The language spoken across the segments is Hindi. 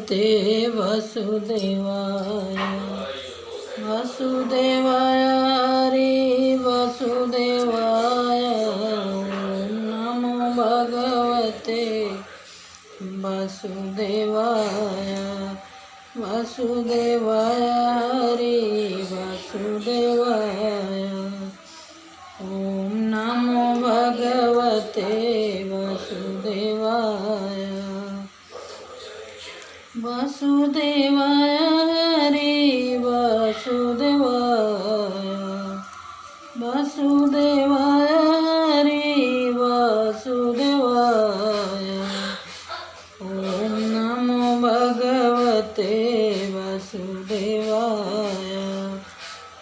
भगवते वसुदेवाय। वसुदेवाय हरि वसुदेवाय। नमो भगवते वसुदेवाय। वसुदेवाय हरि वसुदेवाय। ओम नमो भगवते वसुदेवाय। वसुदेवाय हरि वसुदेवाय। वसुदेवाय हरि वसुदेवाय। ओम नमो भगवते वसुदेवाय।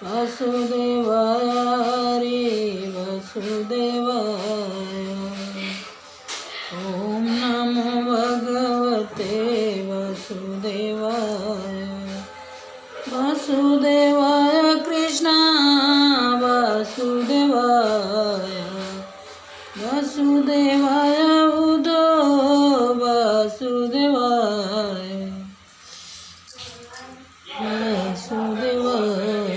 वसुदेवाय हरि वसुदेवाय। ओम नमो भगवते वसुदेवाय। वसुदेवाय कृष्ण वसुदेवाय। वसुदेवाय उद्धव वसुदेवाय। वसुदेवाय।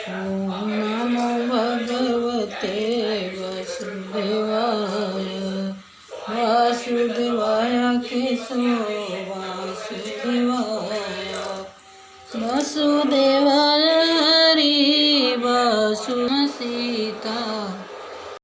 ओम नमो भगवते वसुदेवाय। वासुदेवाय केशव वासुदेवाय। वसुदेवाय हरि वसु सीता।